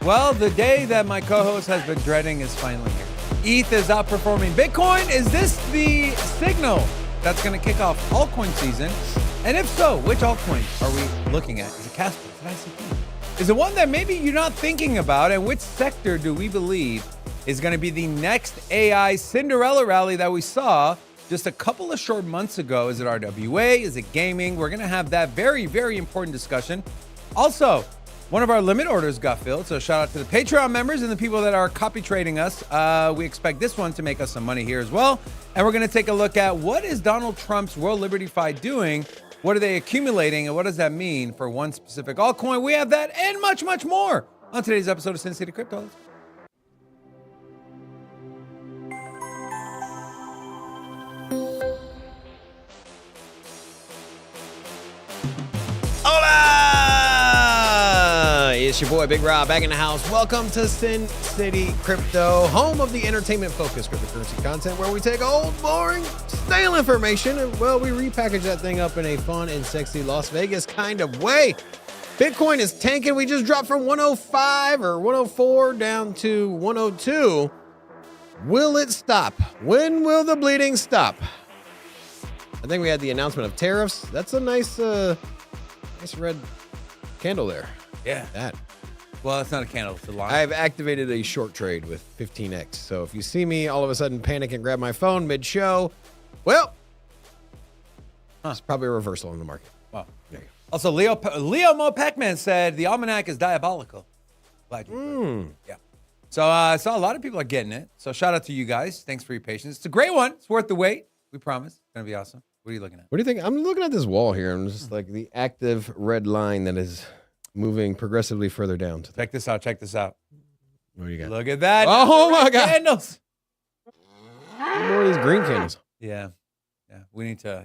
Well, the day that my co-host has been dreading is finally here. ETH is outperforming Bitcoin. Is this the signal that's going to kick off altcoin season? And if so, which altcoin are we looking at? Is it Casper? Is it ICP? Is it one that maybe you're not thinking about? And which sector do we believe is going to be the next AI Cinderella rally that we saw just a couple of short months ago? Is it RWA? Is it gaming? We're going to have that very, very important discussion. Also, one of our limit orders got filled, so shout out to the Patreon members and the people that are copy trading us. We expect this one to make us some money here as well. And we're going to take a look at what is Donald Trump's World Liberty Fi doing? What are they accumulating? And what does that mean for one specific altcoin? We have that and much, much more on today's episode of Sin City Crypto. It's your boy Big Rob back in the house. Welcome to Sin City Crypto, home of the entertainment-focused cryptocurrency content where we take old, boring, stale information and, well, we repackage that thing up in a fun and sexy Las Vegas kind of way. Bitcoin is tanking. We just dropped from 105 or 104 down to 102. Will it stop? When will the bleeding stop? I think we had the announcement of tariffs. That's a nice red candle there. Yeah. That. Well, it's not a candle, it's a line. I've activated a short trade with 15x. So if you see me all of a sudden panic and grab my phone mid-show, well, it's probably a reversal in the market. Wow. There you go. Also, Leo Mo Pac-Man said the almanac is diabolical. Glad you Yeah. So I saw a lot of people are getting it. So shout out to you guys. Thanks for your patience. It's a great one. It's worth the wait. We promise. It's going to be awesome. What are you looking at? What do you think? I'm looking at this wall here. I'm just like the active red line that is moving progressively further down. Check this out. Check this out. What do you got? Look at that. Oh, my God. Candles. More of these green candles. Yeah. Yeah. We need to,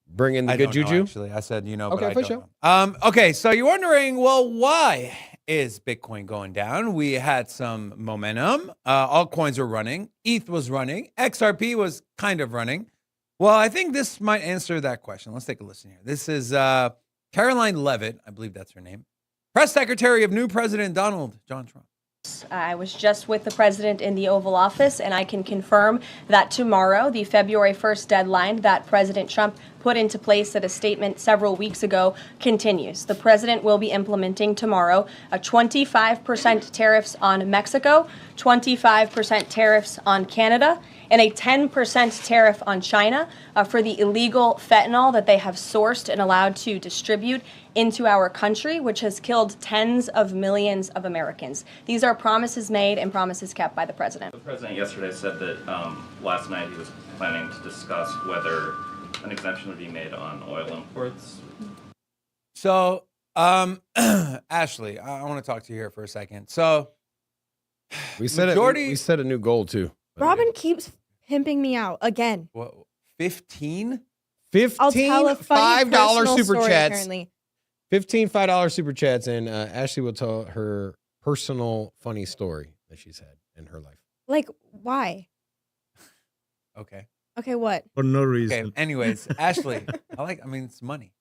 Bring in the I good don't know, juju. actually, I said, but Okay, I for don't sure. know. Okay, so you're wondering, well, why is Bitcoin going down? We had some momentum. Altcoins are running. ETH was running. XRP was kind of running. Well, I think this might answer that question. Let's take a listen here. This is Caroline Levitt, I believe that's her name, press secretary of new President Donald John Trump. I was just with the president in the Oval Office, and I can confirm that tomorrow, the February 1st deadline that President Trump put into place at a statement several weeks ago continues. The president will be implementing tomorrow a 25% tariffs on Mexico, 25% tariffs on Canada, and a 10% tariff on China for the illegal fentanyl that they have sourced and allowed to distribute into our country, which has killed tens of millions of Americans. These are promises made and promises kept by the president. The president yesterday said that last night he was planning to discuss whether an exemption would be made on oil imports. So, Ashley, I want to talk to you here for a second. So, We set we set a new goal too. Robin keeps pimping me out again. what, 15? I'll tell a funny $5 personal super story, chats. apparently. 15 $5 super chats, and Ashley will tell her personal funny story that she's had in her life. Like, why? Okay. Okay, what? For no reason. Okay. Anyways, Ashley, it's money.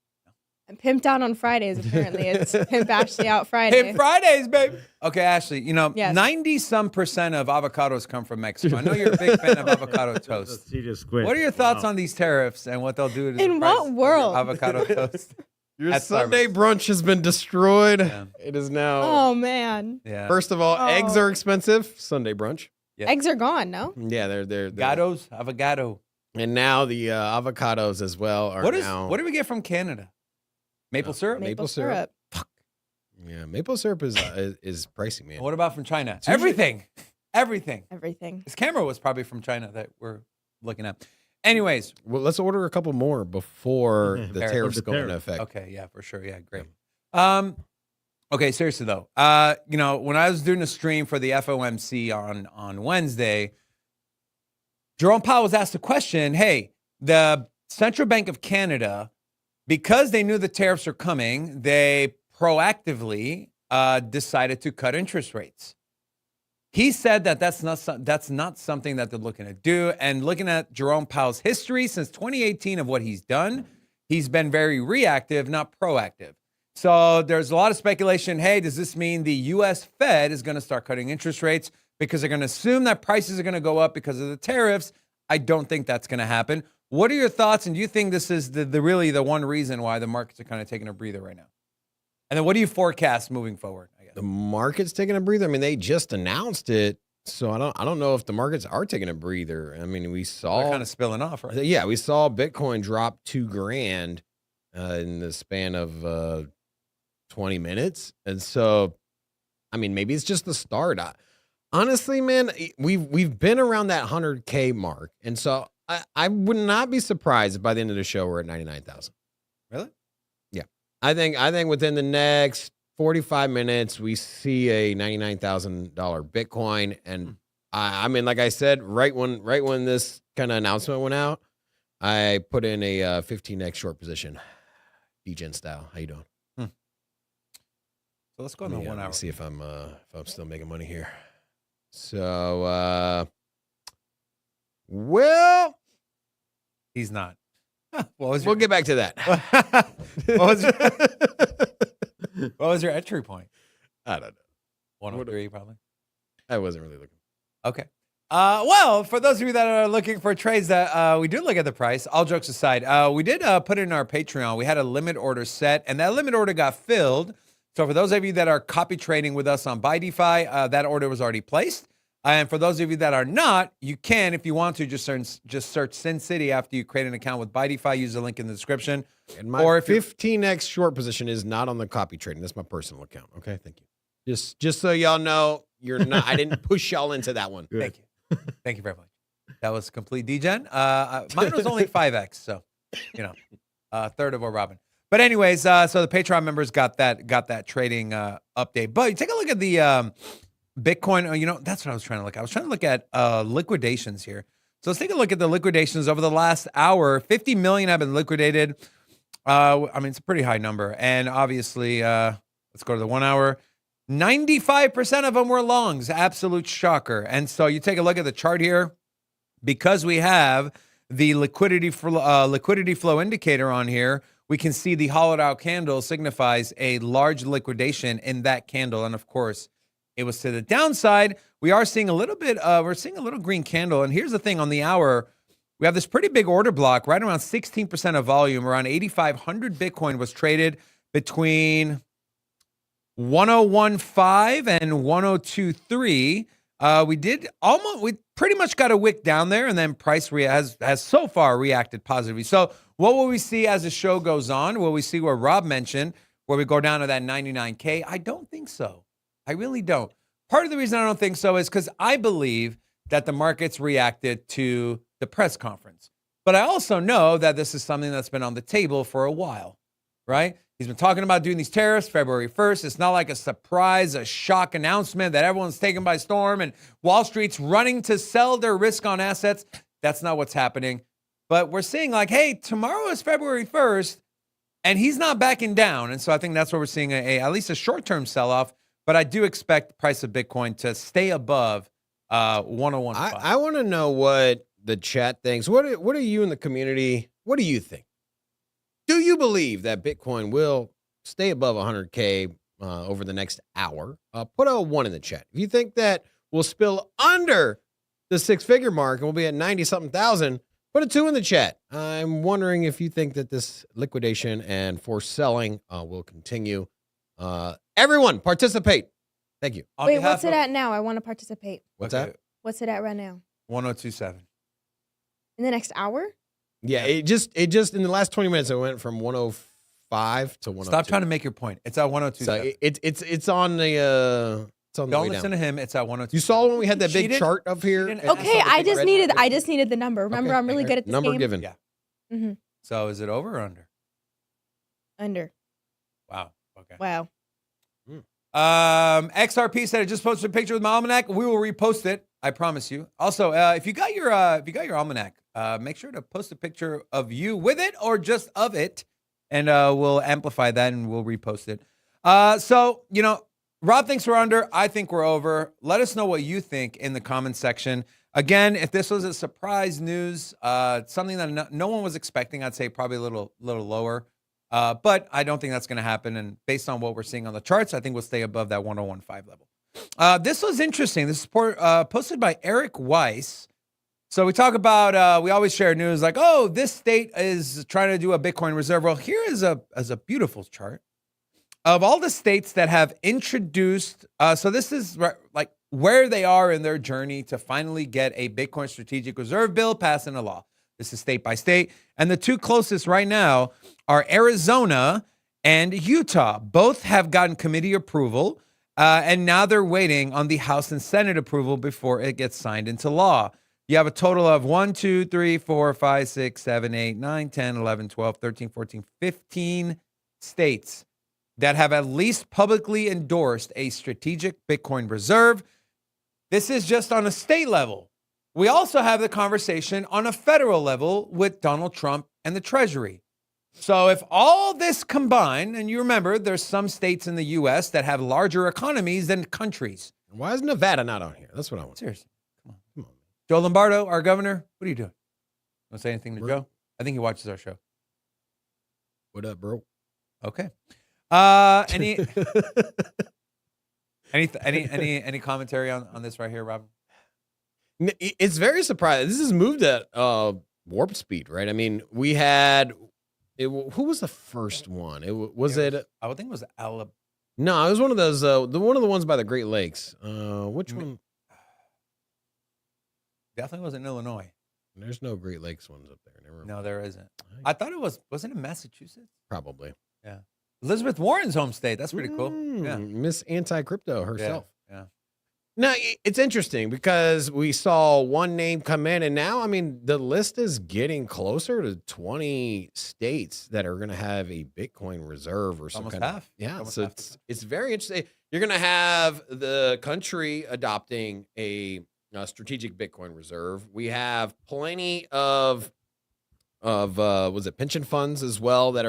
I'm pimped out on Fridays, apparently. It's Pimp Ashley out Friday. Hey, Fridays, baby. Okay, Ashley, Yes. 90% of avocados come from Mexico. I know you're a big fan of avocado That's a toast. serious question. What are your thoughts on these tariffs and what they'll do to the In price what of world? avocado toast? Your At Sunday Starbucks. brunch has been destroyed. Yeah. It is now. Oh, man. Yeah. First of all, eggs Oh. are expensive. Sunday brunch. Yeah. Eggs are gone, no? Yeah, they're Avocados, avocado. And now the avocados as well are What now. do we get from Canada? Maple syrup? Maple syrup. Yeah, maple syrup is pricey, man. What about from China? It's usually- Everything. Everything. Everything. This camera was probably from China that we're looking at. Anyways, Well, let's order a couple more before the Fair. tariffs The go into tariff. effect. okay, yeah, for sure. Yeah, great. Okay, seriously though, when I was doing a stream for the FOMC on Wednesday, Jerome Powell was asked a question. Hey, the Central Bank of Canada, because they knew the tariffs are coming, they proactively decided to cut interest rates. He said that that's not something that they're looking to do. And looking at Jerome Powell's history since 2018 of what he's done, he's been very reactive, not proactive. So there's a lot of speculation. Hey, does this mean the U.S. Fed is going to start cutting interest rates because they're going to assume that prices are going to go up because of the tariffs? I don't think that's going to happen. What are your thoughts? And do you think this is the really the one reason why the markets are kind of taking a breather right now? And then what do you forecast moving forward? I guess The market's taking a breather. I mean, they just announced it, so I don't know if the markets are taking a breather. I mean, we saw they're kind of spilling off, right? Yeah, we saw Bitcoin drop $2,000 in the span of 20 minutes, and so I mean, maybe it's just the start. Honestly, man, we've been around that 100K mark, and so I would not be surprised if by the end of the show we're at 99,000. Really? Yeah, I think within the next 45 minutes we see a $99,000 Bitcoin, and I mean, like I said, right when this kind of announcement went out, I put in a 15x short position, DGen style. How you doing? So let's go on the 1 hour. See if I'm still making money here. So, well, He's not. We'll get back to that. What was your entry point? I don't know. 103 probably. I wasn't really looking. Okay. Well, for those of you that are looking for trades, that we do look at the price. All jokes aside, we did put it in our Patreon. We had a limit order set, and that limit order got filled. So for those of you that are copy trading with us on BuyDeFi, that order was already placed. And for those of you that are not, you can, if you want to, just search Sin City after you create an account with BuyDeFi. Use the link in the description. And my 15x short position is not on the copy trading. That's my personal account. Okay, thank you. Just so y'all know, you're not. I didn't push y'all into that one. Thank you. Thank you very much. That was complete degen. Mine was only 5x, so a third of what Robin. But anyways, so the Patreon members got that trading update. But you take a look at the Bitcoin. That's what I was trying to look at. I was trying to look at liquidations here. So let's take a look at the liquidations over the last hour. 50 million have been liquidated. I mean, it's a pretty high number. And obviously, let's go to the 1 hour. 95% of them were longs. Absolute shocker. And so you take a look at the chart here. Because we have the liquidity flow indicator on here, we can see the hollowed out candle signifies a large liquidation in that candle. And of course, it was to the downside. We are seeing a little bit, we're seeing a little green candle. And here's the thing on the hour, we have this pretty big order block, right around 16% of volume. Around 8,500 Bitcoin was traded between 101.5 and 102.3. We pretty much got a wick down there, and then price has so far reacted positively. So what will we see as the show goes on? Will we see where Rob mentioned, where we go down to that 99K? I don't think so. I really don't. Part of the reason I don't think so is because I believe that the markets reacted to the press conference. But I also know that this is something that's been on the table for a while, right? He's been talking about doing these tariffs February 1st. It's not like a surprise, a shock announcement that everyone's taken by storm and Wall Street's running to sell their risk on assets. That's not what's happening. But we're seeing like, hey, tomorrow is February 1st, and he's not backing down. And so I think that's where we're seeing at least a short-term sell-off. But I do expect the price of Bitcoin to stay above 101.5. I want to know what the chat thinks. What are you in the community? What do you think? Do you believe that Bitcoin will stay above 100K over the next hour? Put a 1 in the chat. If you think that we'll spill under the 6-figure mark and we'll be at 90-something thousand, put a 2 in the chat. I'm wondering if you think that this liquidation and forced selling will continue. Everyone, participate. Thank you. Wait, what's it at now? I want to participate. What's that? What's it at right now? 102.7. In the next hour? Yeah, it just in the last 20 minutes it went from 105 to 102. Stop trying to make your point. It's at 102.7. So it's on the Don't listen to him. It's at 102. You saw when we had that big chart up here. Okay, I just needed the number. Remember, Okay, I'm really good at this number game. given. Yeah. Mm-hmm. So is it over or under? Under. Wow. Okay. Wow. XRP said I just posted a picture with my almanac. We will repost it. I promise you. Also, if you got your almanac, make sure to post a picture of you with it or just of it, and we'll amplify that and we'll repost it. So Rob thinks we're under. I think we're over. Let us know what you think in the comments section. Again, if this was a surprise news, something that no one was expecting, I'd say probably a little lower. But I don't think that's going to happen. And based on what we're seeing on the charts, I think we'll stay above that 1015 level. This was interesting. This is posted by Eric Weiss. So we talk about, we always share news like, oh, this state is trying to do a Bitcoin reserve. Well, here is a beautiful chart of all the states that have introduced. So this is like where they are in their journey to finally get a Bitcoin strategic reserve bill passed into law. This is state by state. And the two closest right now are Arizona and Utah. Both have gotten committee approval. And now they're waiting on the House and Senate approval before it gets signed into law. You have a total of 1, 2, 3, 4, 5, 6, 7, 8, 9, 10, 11, 12, 13, 14, 15 states that have at least publicly endorsed a strategic Bitcoin reserve. This is just on a state level. We also have the conversation on a federal level with Donald Trump and the Treasury. So if all this combined, and you remember there's some states in the U.S. that have larger economies than countries. Why is Nevada not on here? That's what I want. Seriously. Come on. Joe Lombardo, our governor, what are you doing? Want to say anything to Joe? I think he watches our show. What up, bro? Okay. Any commentary on this right here, Robin? It's very surprising. This has moved at warp speed, right? I mean, we had who was the first one? I would think it was Alabama. No, it was one of those. One of the ones by the Great Lakes. Which one? Definitely wasn't Illinois. There's no Great Lakes ones up there. No, there isn't. I thought it wasn't it Massachusetts? Probably. Yeah. Elizabeth Warren's home state. That's pretty cool. Yeah. Miss Anti-Crypto herself. Yeah. Now, it's interesting because we saw one name come in, and now, I mean, the list is getting closer to 20 states that are going to have a Bitcoin reserve or some kind of. Yeah, so it's very interesting. You're going to have the country adopting a strategic Bitcoin reserve. We have plenty of was it pension funds as well that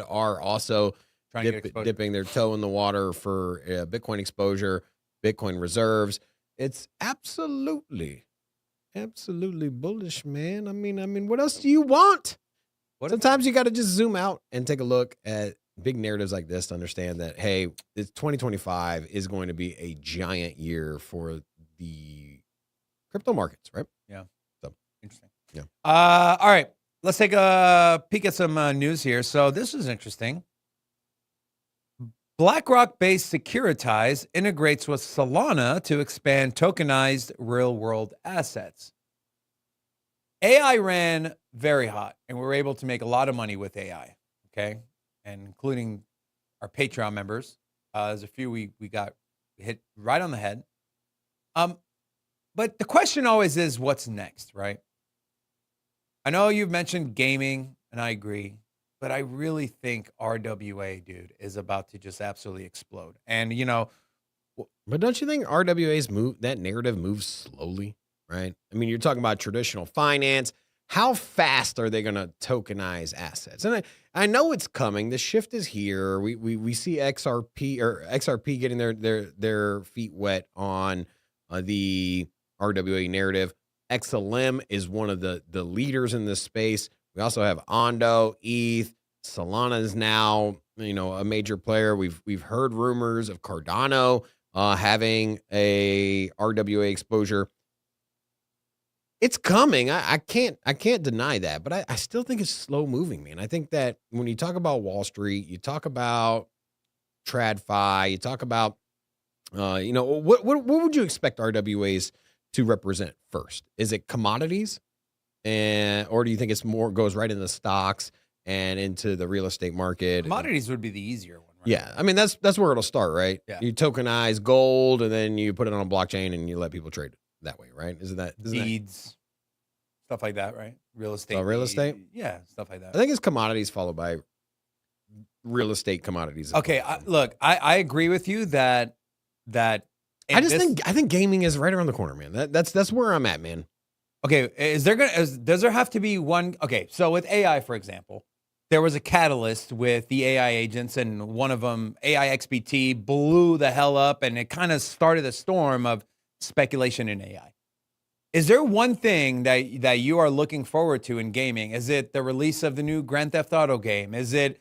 are also dipping their toe in the water for Bitcoin exposure, Bitcoin reserves. It's absolutely bullish, man. I mean, what else do you want? Sometimes you got to just zoom out and take a look at big narratives like this to understand that, hey, it's 2025 is going to be a giant year for the crypto markets, right? Yeah. So interesting. Yeah. All right. Let's take a peek at some news here. So this is interesting. BlackRock-based Securities integrates with Solana to expand tokenized real-world assets. AI ran very hot, and we were able to make a lot of money with AI, okay? And including our Patreon members. There's a few we got hit right on the head. But the question always is, what's next, right? I know you've mentioned gaming, and I agree. But I really think RWA, dude, is about to just absolutely explode. And, you know. But don't you think RWA's that narrative moves slowly, right? I mean, you're talking about traditional finance. How fast are they going to tokenize assets? And I know it's coming. The shift is here. We see XRP getting their feet wet on the RWA narrative. XLM is one of the leaders in this space. We also have Ondo, ETH, Solana is now, a major player. We've heard rumors of Cardano having a RWA exposure. It's coming. I can't deny that, but I still think it's slow moving, man. I think that when you talk about Wall Street, you talk about TradFi, you talk about, what would you expect RWAs to represent first? Is it commodities? Or do you think it's more goes right into stocks and into the real estate market? Commodities would be the easier one, right? Yeah. I mean, that's where it'll start, right? Yeah. You tokenize gold and then you put it on a blockchain and you let people trade that way, right? Isn't that deeds, stuff like that, right? Real estate. Real estate? Yeah, stuff like that. I think it's commodities followed by real estate commodities. Okay, I agree with you that I think gaming is right around the corner, man. That's where I'm at, man. Okay, does there have to be one? Okay, so with AI, for example, there was a catalyst with the AI agents, and one of them, AI XBT, blew the hell up, and it kind of started a storm of speculation in AI. Is there one thing that you are looking forward to in gaming? Is it the release of the new Grand Theft Auto game? Is it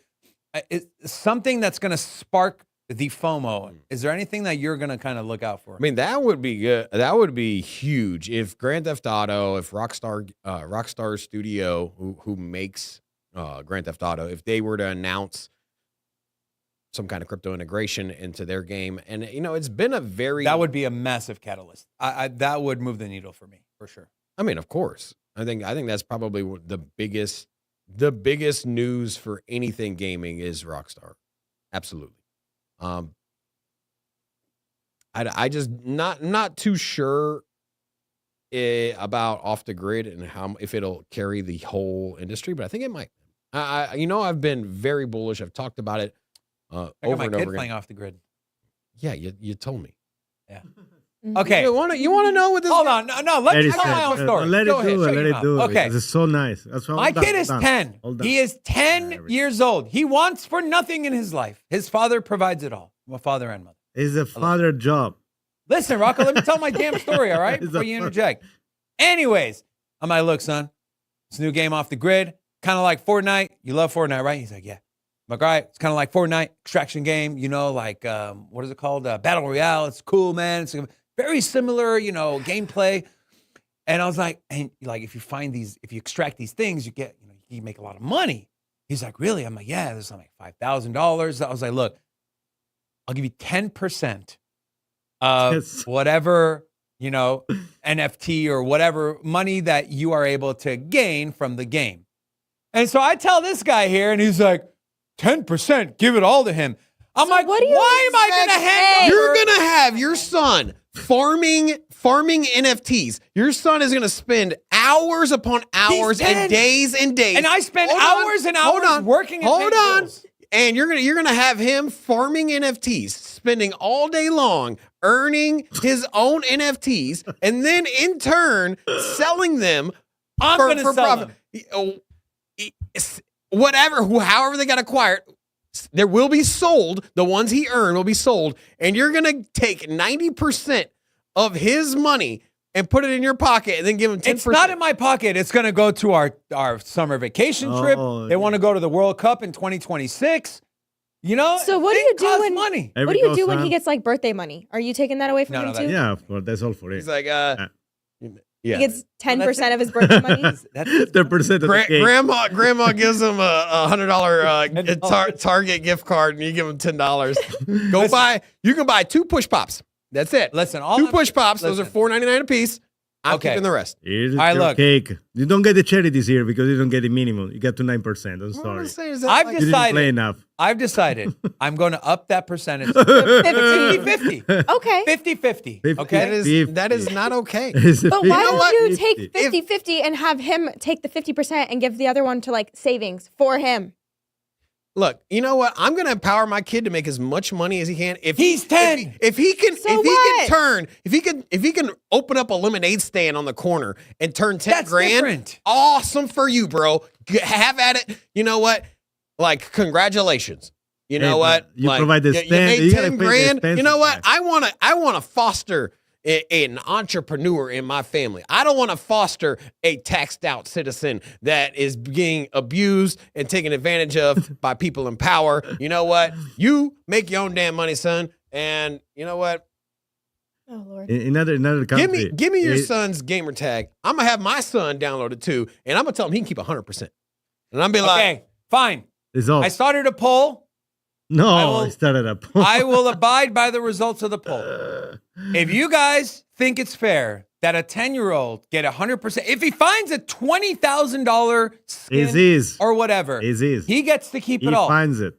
something that's going to spark the FOMO. Is there anything that you're going to kind of look out for? I mean, that would be good. That would be huge if Grand Theft Auto, if Rockstar Studio, who makes Grand Theft Auto, if they were to announce some kind of crypto integration into their game, and it's been a very that would be a massive catalyst. That would move the needle for me for sure. I mean, of course, I think that's probably the biggest news for anything gaming is Rockstar. Absolutely. I just not too sure about off the grid and if it'll carry the whole industry, but I think it might. I've been very bullish. I've talked about it over and over again. Playing off the grid. Yeah, you told me. Yeah. Okay. You want to know what this? Hold on. No. Let me tell my own story. Let it do it. Okay. It's so nice. That's my kid is 10. He is 10 years old. He wants for nothing in his life. His father provides it all. My father and mother. It's a father job. Listen, Rocco, let me tell my damn story, all right? Before you interject. Anyways, I'm like, look, son, it's a new game off the grid. Kind of like Fortnite. You love Fortnite, right? He's like, yeah. I'm like, all right, it's kind of like Fortnite, extraction game, like, what is it called? Battle Royale. It's cool, man. It's very similar, gameplay. And I was like, and like, if you extract these things, you make a lot of money. He's like, really? I'm like, yeah, there's like $5,000. I was like, look, I'll give you 10% of whatever, NFT or whatever money that you are able to gain from the game. And so I tell this guy here, and he's like, 10%, give it all to him. I'm like, why am I going to hand You're going to have your son farming NFTs. Your son is going to spend hours upon hours and days and days. And I spend hours and hours working and paying bills. And you're gonna have him farming NFTs, spending all day long, earning his own NFTs, and then in turn selling them for profit. However they got acquired, there will be sold. The ones he earned will be sold, and you're gonna take 90% of his money and put it in your pocket and then give him 10%. It's not in my pocket. It's going to go to our summer vacation trip. They want to go to the World Cup in 2026. So what do you do when money? What do you do when he gets like birthday money? Are you taking that away from him too? Yeah, of course. That's all for it. He's like, He gets 10% of his birthday money. That's 10% of the cake. Grandma gives him a $100 Target gift card, and you give him $10. You can buy 2 push pops. That's it. Listen, 2 push pops. Those are $4.99 a piece. I'm keeping the rest. Here's your cake. You don't get the charities here because you don't get the minimum. You get to 9%. I'm sorry. I've decided. Play enough. I've decided I'm going to up that percentage. 50-50. Okay. 50-50. Okay. That is not okay. But why don't you take 50-50 and have him take the 50% and give the other one to like savings for him? Look, you know what? I'm going to empower my kid to make as much money as he can. If he's 10, if he can open up a lemonade stand on the corner and turn 10 grand, different. Awesome for you, bro. Have at it. You know what? Like, congratulations. You know what? You provide the stand. You made 10 grand. You know what? I want to foster an entrepreneur in my family. I don't want to foster a taxed out citizen that is being abused and taken advantage of by people in power. You know what? You make your own damn money, son. And you know what? Oh Lord. In another country. Give me your son's gamer tag. I'm gonna have my son download it too, and I'm gonna tell him he can keep 100%. And I'm be like, okay, fine. I started a poll. I started a poll. I will abide by the results of the poll. If you guys think it's fair that a 10-year-old get 100%, if he finds a $20,000 skin or whatever, he gets to keep it all. He finds it.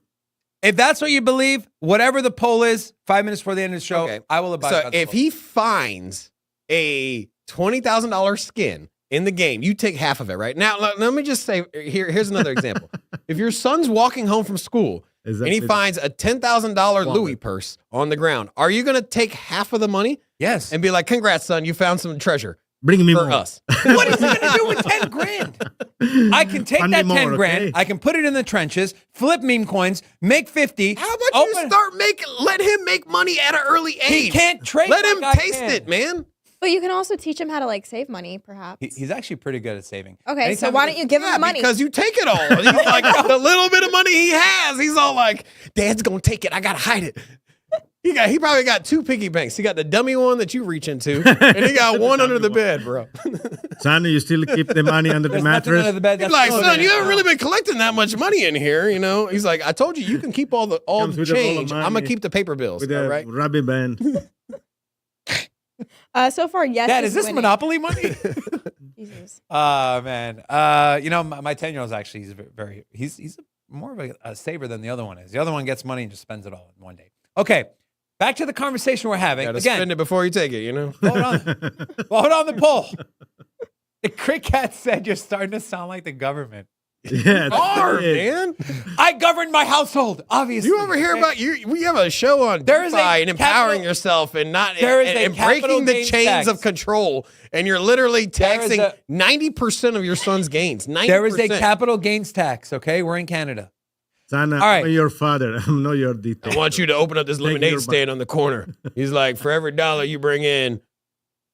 If that's what you believe, whatever the poll is, 5 minutes before the end of the show, I will abide by the poll. So if he finds a $20,000 skin in the game, you take half of it, right? Now, let me just say, here's another example. If your son's walking home from school and he finds a $10,000 Louis purse on the ground, are you going to take half of the money? Yes. And be like, congrats, son, you found some treasure. Bring me for more. us. What is he going to do with 10 grand? I can take that 10 grand. Okay? I can put it in the trenches, flip meme coins, make 50. How about you let him make money at an early age? He can't trade. Let him taste it, man. But you can also teach him how to like save money, perhaps. He's actually pretty good at saving. Okay, so why don't you give him the money? Because you take it all. He's like, the little bit of money he has, he's all like, Dad's gonna take it. I gotta hide it. He probably got 2 piggy banks. He got the dummy one that you reach into, and he got one under the bed, bro. Son, you still keep the money under the There's nothing mattress? under the bed. He's like, son, you haven't really been collecting that much money in here, you know? He's like, I told you, you can keep all the Comes with a roll of change. money. I'm gonna keep the paper bills, With all a right? rubber band. So far, yes. Dad, is this winning. Monopoly money? Jesus. Man. You know, my 10-year-old's actually he's more of a saver than the other one is. The other one gets money and just spends it all in one day. Okay, back to the conversation we're having. Gotta Again, spend it before you take it, you know? hold on the poll. The Crit Cat said you're starting to sound like the government. Yeah, Hard, man. man. I govern my household, obviously. You ever hear about we have a show on There is DeFi a and empowering capital- yourself and not There is a and capital breaking the gains chains tax. of control, and you're literally There is taxing a- 90% of your son's gains. 90%. There is a capital gains tax, okay? We're in Canada. Son, All right. I'm your father. I'm not your dictator. I want you to open up this Take lemonade your stand on the corner. He's like, for every dollar you bring in,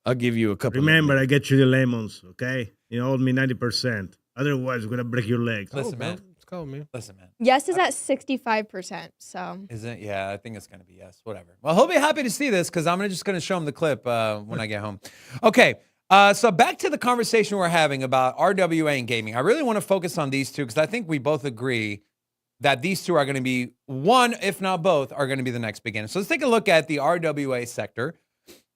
I'll give you a couple. Remember, I get you the lemons, okay? You owe me 90%. Otherwise, I'm going to break your legs. Listen, man. Let's go, man. Listen, man. Yes is at 65%. So Isn't it? Yeah, I think it's going to be yes. Whatever. Well, he'll be happy to see this because I'm just going to show him the clip when I get home. Okay. So back to the conversation we're having about RWA and gaming. I really want to focus on these two because I think we both agree that these two are going to be one, if not both, are going to be the next beginning. So let's take a look at the RWA sector.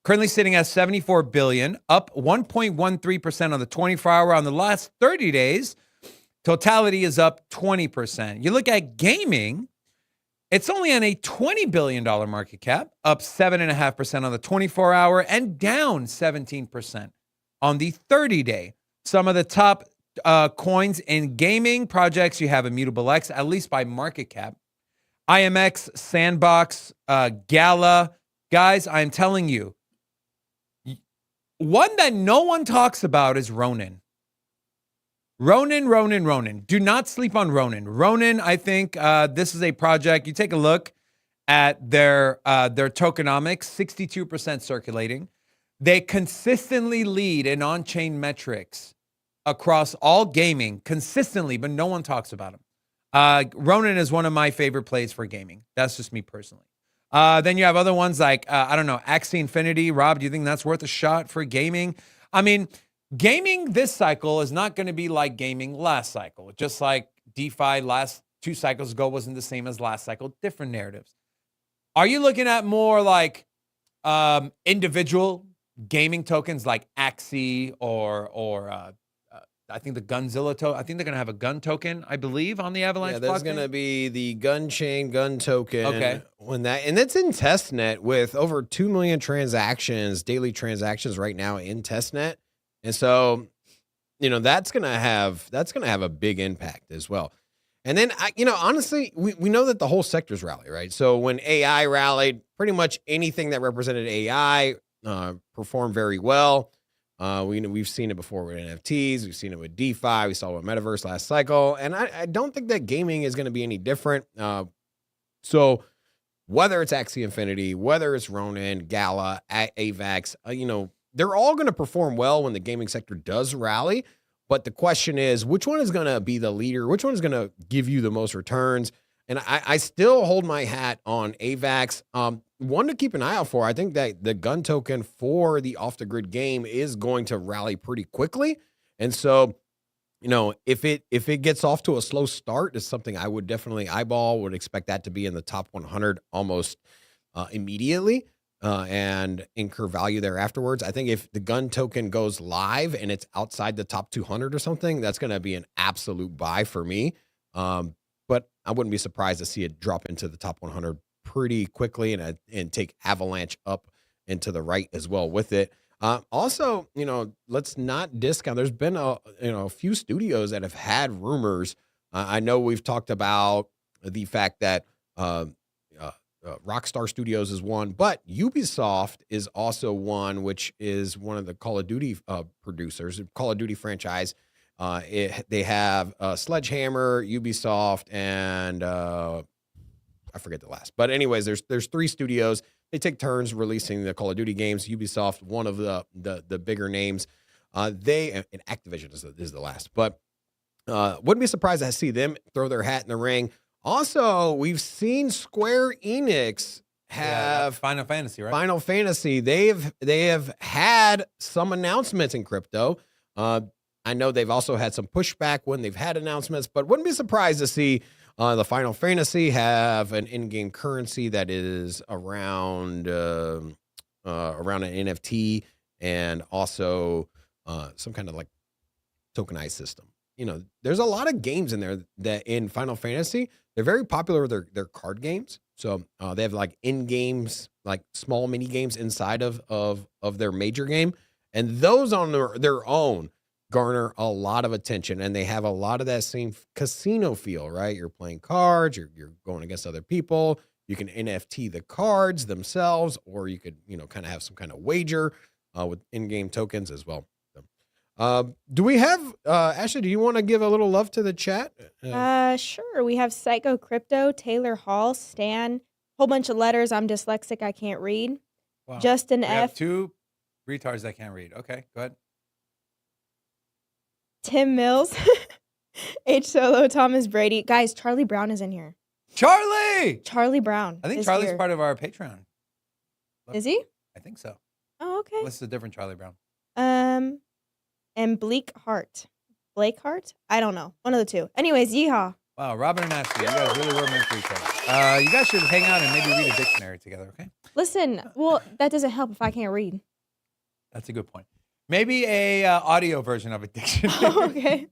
Currently sitting at 74 billion, up 1.13% on the 24-hour. On the last 30 days, totality is up 20%. You look at gaming, it's only on a $20 billion market cap, up 7.5% on the 24-hour and down 17% on the 30-day. Some of the top coins in gaming projects, you have Immutable X, at least by market cap. IMX, Sandbox, GALA. Guys, I'm telling you, one that no one talks about is RUNE. RUNE. Do not sleep on RUNE. RUNE, I think this is a project. You take a look at their tokenomics, 62% circulating. They consistently lead in on-chain metrics across all gaming, consistently, but no one talks about them. RUNE is one of my favorite plays for gaming. That's just me personally. Then you have other ones like, I don't know, Axie Infinity. Rob, do you think that's worth a shot for gaming? I mean, gaming this cycle is not going to be like gaming last cycle. Just like DeFi last 2 cycles ago wasn't the same as last cycle. Different narratives. Are you looking at more like individual gaming tokens like Axie or I think the Gunzilla token. I think they're going to have a gun token, I believe, on the Avalanche. Yeah, there's blockchain. going to be the gun chain, gun token. Okay. And it's in testnet with over 2 million transactions, daily transactions right now in testnet. And so, you know, that's going to have a big impact as well. And then, honestly, we know that the whole sector's rally, right? So when AI rallied, pretty much anything that represented AI performed very well. We've seen it before with NFTs. We've seen it with DeFi. We saw it with Metaverse last cycle. And I don't think that gaming is going to be any different. So whether it's Axie Infinity, whether it's RUNE, GALA, AVAX, they're all going to perform well when the gaming sector does rally. But the question is, which one is going to be the leader? Which one is going to give you the most returns? And I still hold my hat on AVAX. One to keep an eye out for. I think that the gun token for the off-the-grid game is going to rally pretty quickly. And so, if it gets off to a slow start, it's something I would definitely eyeball, would expect that to be in the top 100 almost immediately and incur value there afterwards. I think if the gun token goes live and it's outside the top 200 or something, that's going to be an absolute buy for me. But I wouldn't be surprised to see it drop into the top 100 pretty quickly and take Avalanche up and to the right as well with it. Also, let's not discount. There's been a few studios that have had rumors. I know we've talked about the fact that Rockstar Studios is one, but Ubisoft is also one, which is one of the Call of Duty producers, Call of Duty franchise. They have Sledgehammer, Ubisoft, and I forget the last. But anyways, there's 3 studios they take turns releasing the Call of Duty games. Ubisoft, one of the bigger names. They and Activision is the last, but wouldn't be surprised to see them throw their hat in the ring. Also, we've seen Square Enix have Final Fantasy, right? Final Fantasy. They have had some announcements in crypto. I know they've also had some pushback when they've had announcements, but wouldn't be surprised to see the Final Fantasy have an in-game currency that is around an NFT and also some kind of like tokenized system. You know, there's a lot of games in there that in Final Fantasy, they're very popular with their card games. So they have like in-games, like small mini games inside of their major game. And those on their own garner a lot of attention. And they have a lot of that same casino feel, right? You're playing cards, you're going against other people. You can NFT the cards themselves, or you could, you know, kind of have some kind of wager with in-game tokens as well. Do we have, Ashley, do you want to give a little love to the chat? Sure. We have Psycho Crypto, Taylor Hall, Stan, whole bunch of letters. I'm dyslexic. I can't read. Wow. Justin We have F. 2 retards that can't read. Okay, go ahead. Tim Mills, H Solo, Thomas Brady. Guys, Charlie Brown is in here. Charlie! Charlie Brown. I think is Charlie's here. part of our Patreon. Is he? I think so. Oh, okay. This is a different Charlie Brown. And Blake Hart. Blake Hart? I don't know. One of the two. Anyways, yeehaw. Wow, Robin and Ashley, you guys really were meant for each other. You guys should hang out and maybe read a dictionary together, okay? Listen, well, that doesn't help if I can't read. That's a good point. Maybe a audio version of a dictionary. Oh, okay.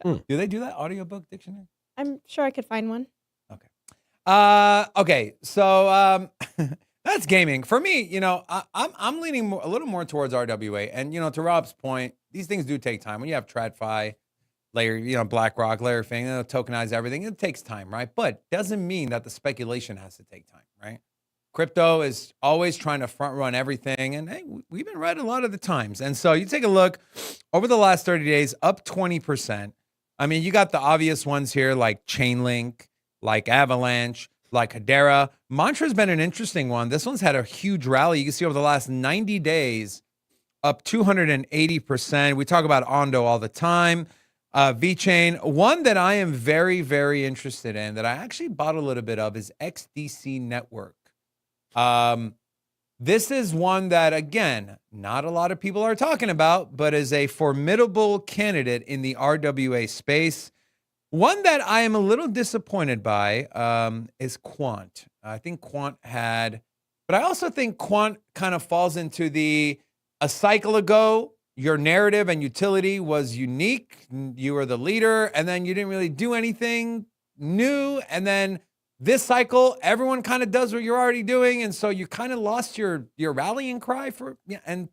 Do they do that audiobook dictionary? I'm sure I could find one. Okay, so that's gaming. For me, you know, I'm leaning a little more towards RWA. And, you know, to Rob's point, these things do take time. When you have TradFi, layer, you know, BlackRock, layer thing, you know, tokenize everything, it takes time, right? But doesn't mean that the speculation has to take time, right? Crypto is always trying to front run everything. And hey, we've been right a lot of the times. And so you take a look over the last 30 days, up 20%. I mean, you got the obvious ones here like Chainlink, like Avalanche, like Hedera. Mantra's been an interesting one. This one's had a huge rally. You can see over the last 90 days, up 280%. We talk about Ondo all the time. VeChain. One that I am very, very interested in that I actually bought a little bit of is XDC Network. This is one that, again, not a lot of people are talking about, but is a formidable candidate in the RWA space. One that I am a little disappointed by is Quant. I think Quant had, but I also think Quant kind of falls into a cycle ago, your narrative and utility was unique. You were the leader, and then you didn't really do anything new. And then this cycle, everyone kind of does what you're already doing. And so you kind of lost your rallying cry and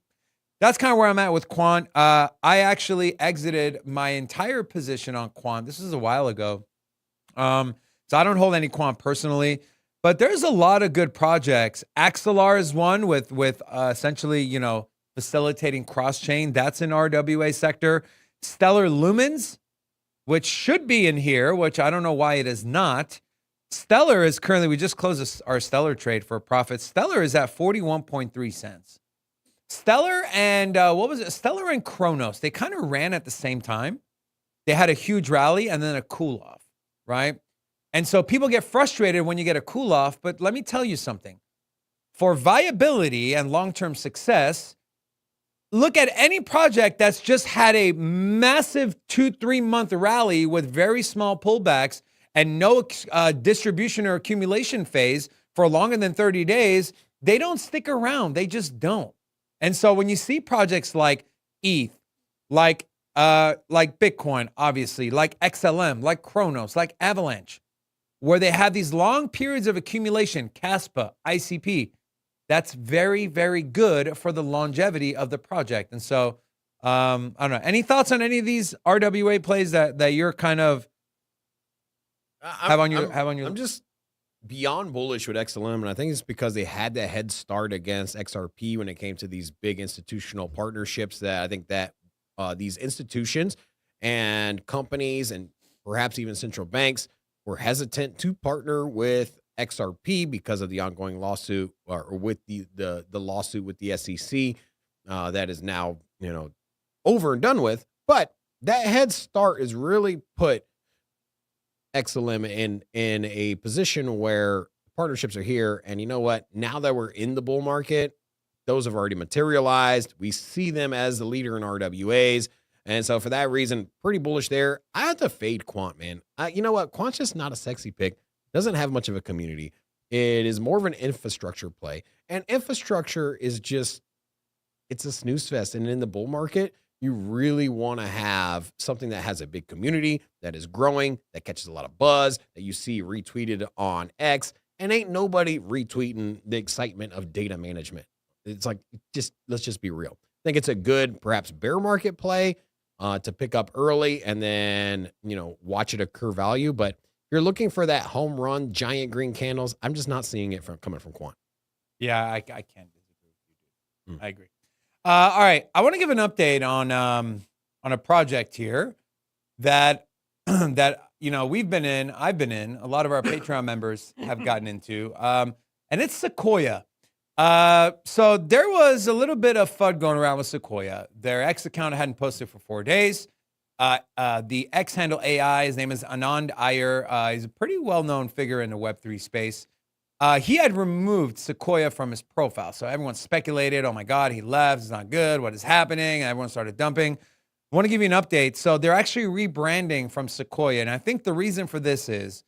that's kind of where I'm at with Quant. I actually exited my entire position on Quant. This is a while ago. So I don't hold any Quant personally, but there's a lot of good projects. Axelar is one with essentially, you know, facilitating cross-chain. That's in RWA sector. Stellar Lumens, which should be in here, which I don't know why it is not. Stellar is currently, we just closed our Stellar trade for a profit. Stellar is at 41.3 cents. Stellar and Stellar and Kronos, they kind of ran at the same time. They had a huge rally and then a cool off, right? And so people get frustrated when you get a cool off, but let me tell you something. For viability and long-term success, look at any project that's just had a massive 2-3 month rally with very small pullbacks and no distribution or accumulation phase for longer than 30 days. They don't stick around. They just don't. And so when you see projects like ETH, like Bitcoin, obviously, like XLM, like Kronos, like Avalanche, where they have these long periods of accumulation, Caspa, ICP, that's very, very good for the longevity of the project. And so, I don't know. Any thoughts on any of these RWA plays that you're kind of have on your? I'm just beyond bullish with XLM, and I think it's because they had that head start against XRP when it came to these big institutional partnerships. That I think that these institutions and companies and perhaps even central banks were hesitant to partner with XRP because of the ongoing lawsuit or with the lawsuit with the SEC that is now, over and done with. But that head start is really put XLM in a position where partnerships are here. And you know what? Now that we're in the bull market, those have already materialized. We see them as the leader in RWAs. And so for that reason, pretty bullish there. I have to fade Quant, man. You know what? Quant's just not a sexy pick. Doesn't have much of a community. It is more of an infrastructure play. And infrastructure is just, it's a snooze fest. And in the bull market, you really want to have something that has a big community, that is growing, that catches a lot of buzz, that you see retweeted on X. And ain't nobody retweeting the excitement of data management. It's like, let's just be real. I think it's a good, perhaps bear market play to pick up early and then, watch it occur value. But if you're looking for that home run, giant green candles, I'm just not seeing it coming from Quant. Yeah, I can't disagree with you, dude. I agree. All right, I want to give an update on a project here that that I've been in. A lot of our Patreon members have gotten into, and it's Sequoia. So there was a little bit of FUD going around with Sequoia. Their X account hadn't posted for 4 days. The X handle AI, his name is Anand Iyer. He's a pretty well-known figure in the Web3 space. He had removed Sequoia from his profile. So everyone speculated, oh my God, he left, it's not good, what is happening? And everyone started dumping. I want to give you an update. So they're actually rebranding from Sequoia. And I think the reason for this is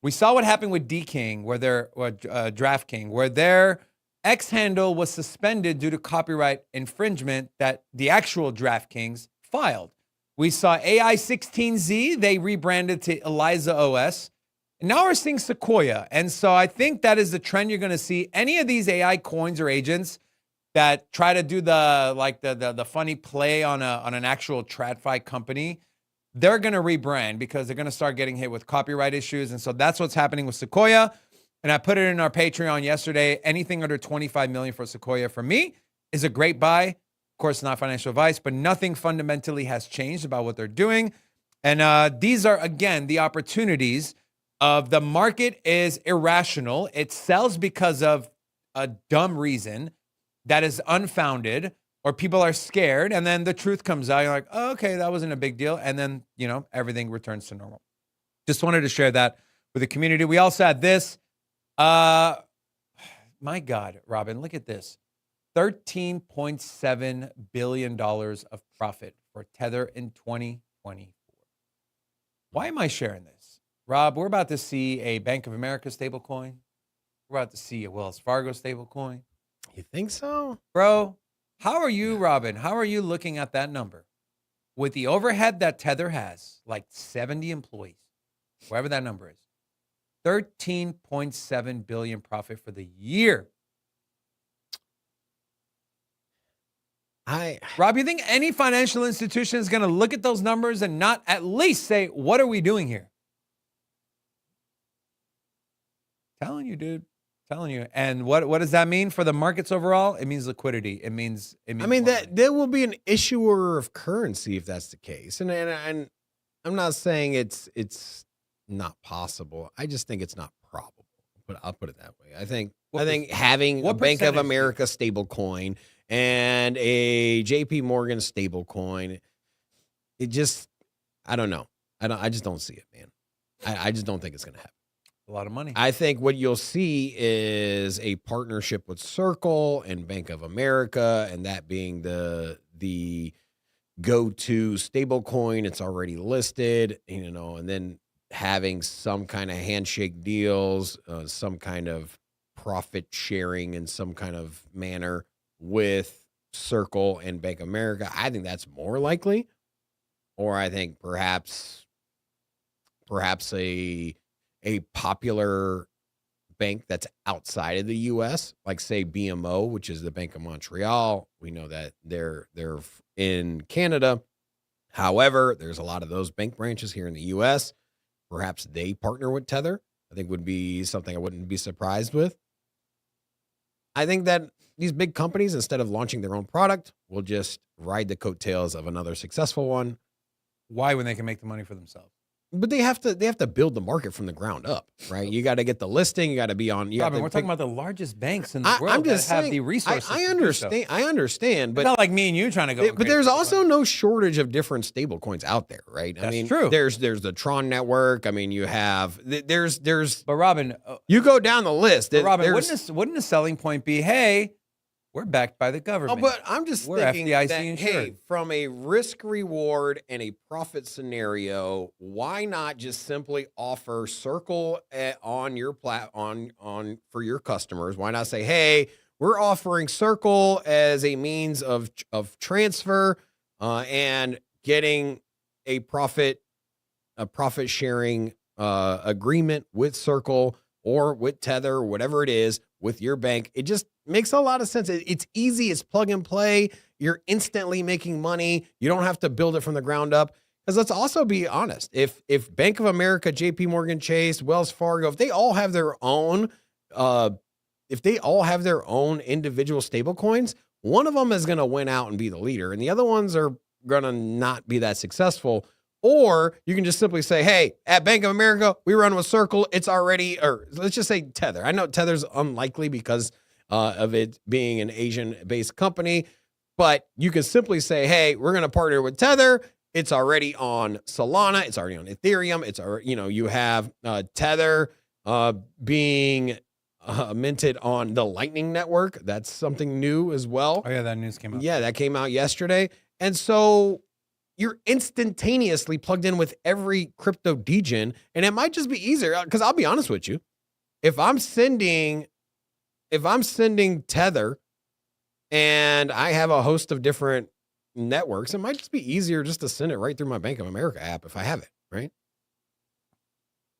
we saw what happened with DKing, DraftKing, where their X handle was suspended due to copyright infringement that the actual DraftKings filed. We saw AI16Z, they rebranded to Eliza OS. And now we're seeing Sequoia. And so I think that is the trend you're going to see. Any of these AI coins or agents that try to do the funny play on an actual TradFi company, they're going to rebrand because they're going to start getting hit with copyright issues. And so that's what's happening with Sequoia. And I put it in our Patreon yesterday. Anything under 25 million for Sequoia for me is a great buy. Of course, not financial advice, but nothing fundamentally has changed about what they're doing. And these are, again, the opportunities of the market is irrational. It sells because of a dumb reason that is unfounded, or people are scared. And then the truth comes out. You're like, oh, okay, that wasn't a big deal. And then, everything returns to normal. Just wanted to share that with the community. We also had this. My God, Robin, look at this. $13.7 billion of profit for Tether in 2024. Why am I sharing this? Rob, we're about to see a Bank of America stablecoin. We're about to see a Wells Fargo stablecoin. You think so? Bro, how are you, Robin? How are you looking at that number? With the overhead that Tether has, like 70 employees, wherever that number is, 13.7 billion profit for the year. Rob, you think any financial institution is going to look at those numbers and not at least say, what are we doing here? Telling you, dude. Telling you. And what does that mean for the markets overall? It means liquidity. It means that there will be an issuer of currency if that's the case. And I'm not saying it's not possible. I just think it's not probable. But I'll put it that way. I think having a Bank of America stable coin and a JP Morgan stable coin, I don't know. I just don't see it, man. I just don't think it's going to happen. A lot of money. I think what you'll see is a partnership with Circle and Bank of America, and that being the go-to stable coin. It's already listed, and then having some kind of handshake deals, some kind of profit sharing in some kind of manner with Circle and Bank of America. I think that's more likely. Or I think perhaps a popular bank that's outside of the U.S., like say BMO, which is the Bank of Montreal. We know that they're in Canada. However, there's a lot of those bank branches here in the U.S. Perhaps they partner with Tether. I think would be something I wouldn't be surprised with. I think that these big companies, instead of launching their own product, will just ride the coattails of another successful one. Why, when they can make the money for themselves? But they have to build the market from the ground up, right? You got to get the listing. You got to be on. Robin, we're talking about the largest banks in the world I'm just that have saying, the resources. I to do understand. so. I understand, but It's not like me and you trying to go. but there's also no shortage of different stable coins out there, right? That's I mean, true. There's the Tron network. I mean, you have there's. But Robin, You go down the list. but Robin, there's- wouldn't a selling point be, hey, we're backed by the government? Oh, but I'm just We're thinking FDIC that, insured. hey, from a risk reward and a profit scenario, why not just simply offer Circle on your on for your customers? Why not say, hey, we're offering Circle as a means of transfer and getting a profit sharing agreement with Circle or with Tether, or whatever it is, with your bank. It just makes a lot of sense. It's easy. It's plug and play. You're instantly making money. You don't have to build it from the ground up. Because let's also be honest. If Bank of America, JP Morgan Chase, Wells Fargo, if they all have their own individual stable coins, one of them is going to win out and be the leader, and the other ones are going to not be that successful. Or you can just simply say, hey, at Bank of America, we run with Circle. It's already, or let's just say Tether. I know Tether's unlikely because of it being an Asian-based company, but you can simply say, hey, we're going to partner with Tether. It's already on Solana. It's already on Ethereum. It's already, you have Tether being minted on the Lightning Network. That's something new as well. Oh, yeah, that news came out. Yeah, that came out yesterday. And so you're instantaneously plugged in with every crypto degen, and it might just be easier. Because I'll be honest with you, if I'm sending Tether and I have a host of different networks, it might just be easier just to send it right through my Bank of America app if I have it, right?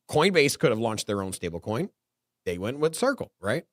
Coinbase could have launched their own stable coin. They went with Circle, right?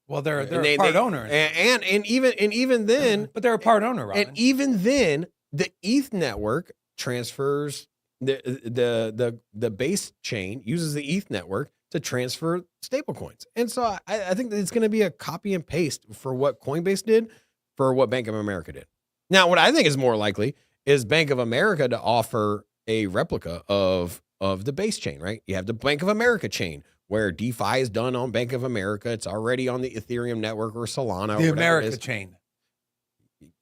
Well, they're a part owner. And even then, but they're a part owner, Robin. And even then, the ETH network transfers the base chain uses the ETH network to transfer stable coins. And so I think that it's going to be a copy and paste for what Coinbase did for what Bank of America did. Now, what I think is more likely is Bank of America to offer a replica of the base chain, right? You have the Bank of America chain where DeFi is done on Bank of America. It's already on the Ethereum network or Solana. The America chain.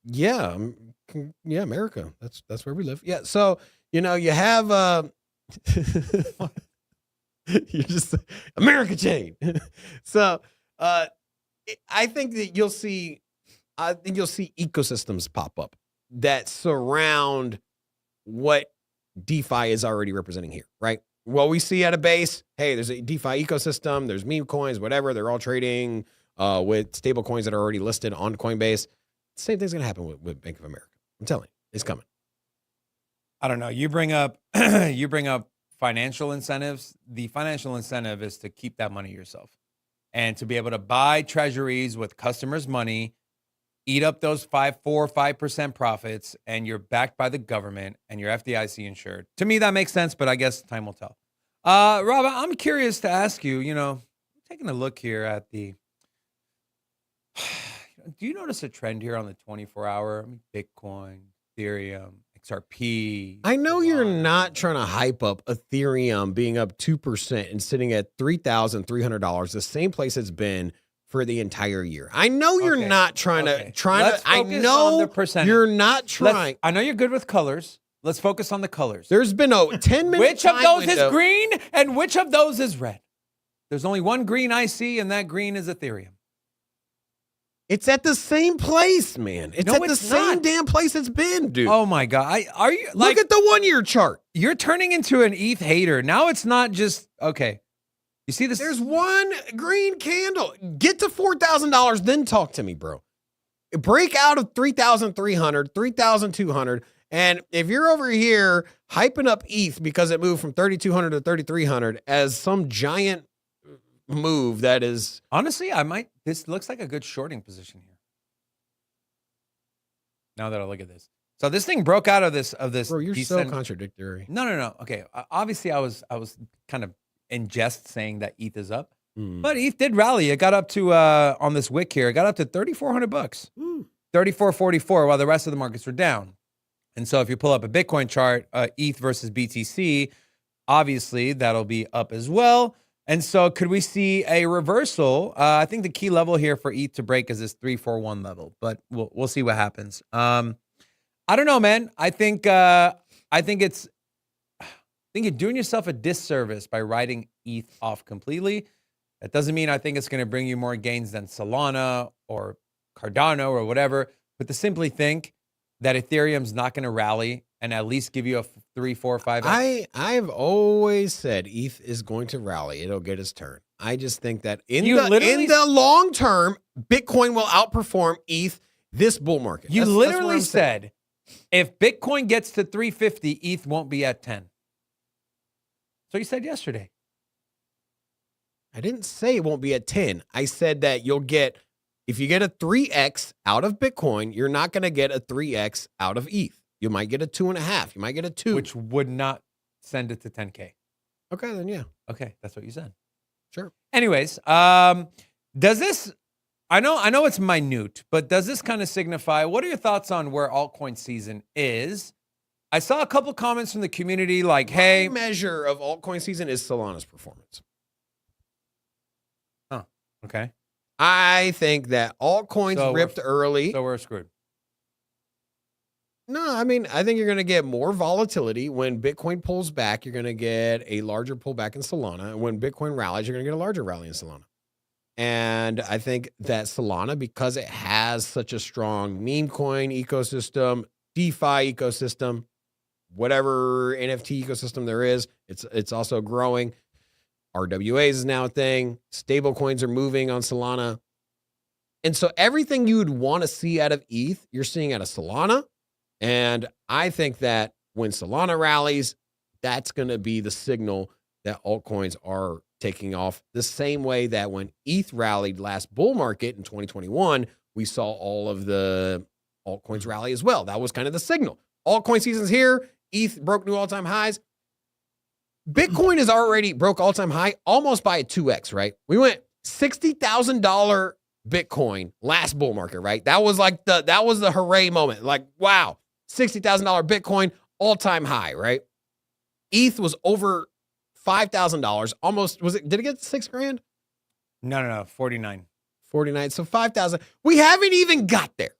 Yeah. Yeah, America. That's where we live. Yeah. So, you have you're just America chain. So I think that you'll see ecosystems pop up that surround what DeFi is already representing here, right? What we see at a base, hey, there's a DeFi ecosystem, there's meme coins, whatever. They're all trading with stable coins that are already listed on Coinbase. Same thing's going to happen with Bank of America. I'm telling you, it's coming. I don't know. You bring up financial incentives. The financial incentive is to keep that money yourself and to be able to buy treasuries with customers' money, eat up those 5% profits, and you're backed by the government and you're FDIC insured. To me, that makes sense, but I guess time will tell. Rob, I'm curious to ask you, taking a look here at the, do you notice a trend here on the 24-hour? Bitcoin, Ethereum, XRP. I know you're not trying to hype up Ethereum being up 2% and sitting at $3,300, the same place it's been for the entire year. I know you're not trying to. I know you're not trying. I know you're good with colors. Let's focus on the colors. There's been a 10-minute Which of those is green and which of those is red? There's only one green I see, and that green is Ethereum. It's at the same place, man. It's at the same damn place it's been, dude. Oh my God. Are you look at the 1-year chart? You're turning into an ETH hater. Now it's not just okay. You see this? There's one green candle. Get to $4,000, then talk to me, bro. Break out of 3,300, 3,200. And if you're over here hyping up ETH because it moved from 3,200 to 3,300 as some giant move that is honestly, this looks like a good shorting position here. Now that I look at this. So this thing broke out of this. Bro, you're so contradictory. No. Okay. Obviously I was kind of in jest saying that ETH is up. But ETH did rally. It got up to on this wick here, it got up to $3,400. 34.44 while the rest of the markets were down. And so if you pull up a Bitcoin chart, ETH versus BTC, obviously that'll be up as well. And so could we see a reversal? I think the key level here for ETH to break is this 341 level, but we'll see what happens. I don't know, man. I think you're doing yourself a disservice by writing ETH off completely. That doesn't mean I think it's going to bring you more gains than Solana or Cardano or whatever, but to simply think that Ethereum's not going to rally and at least give you a 3, 4, 5. I've always said ETH is going to rally. It'll get its turn. I just think that in the long term, Bitcoin will outperform ETH this bull market. You literally said if Bitcoin gets to 350, ETH won't be at 10. So you said yesterday. I didn't say it won't be at 10. I said that if you get a 3x out of Bitcoin, you're not going to get a 3x out of ETH. You might get a 2.5. You might get a 2. Which would not send it to 10K. Okay, then yeah. Okay, that's what you said. Sure. Anyways, does this, I know it's minute, but does this kind of signify, what are your thoughts on where altcoin season is? I saw a couple comments from the community like, hey. My measure of altcoin season is Solana's performance. Oh, okay. I think that altcoins ripped early. So we're screwed. No, I mean, I think you're going to get more volatility. When Bitcoin pulls back, you're going to get a larger pullback in Solana. And when Bitcoin rallies, you're going to get a larger rally in Solana. And I think that Solana, because it has such a strong meme coin ecosystem, DeFi ecosystem, whatever NFT ecosystem there is, it's also growing. RWAs is now a thing. Stable coins are moving on Solana. And so everything you would want to see out of ETH, you're seeing out of Solana. And I think that when Solana rallies, that's going to be the signal that altcoins are taking off, the same way that when ETH rallied last bull market in 2021, we saw all of the altcoins rally as well. That was kind of the signal. Altcoin season's here. ETH broke new all-time highs. Bitcoin has already broke all-time high almost by a 2x, right? We went $60,000 Bitcoin last bull market, right? That was the hooray moment. Like, wow, $60,000 Bitcoin, all-time high, right? ETH was over $5,000. Almost, did it get $6,000? No, 49. 49. So 5,000. We haven't even got there.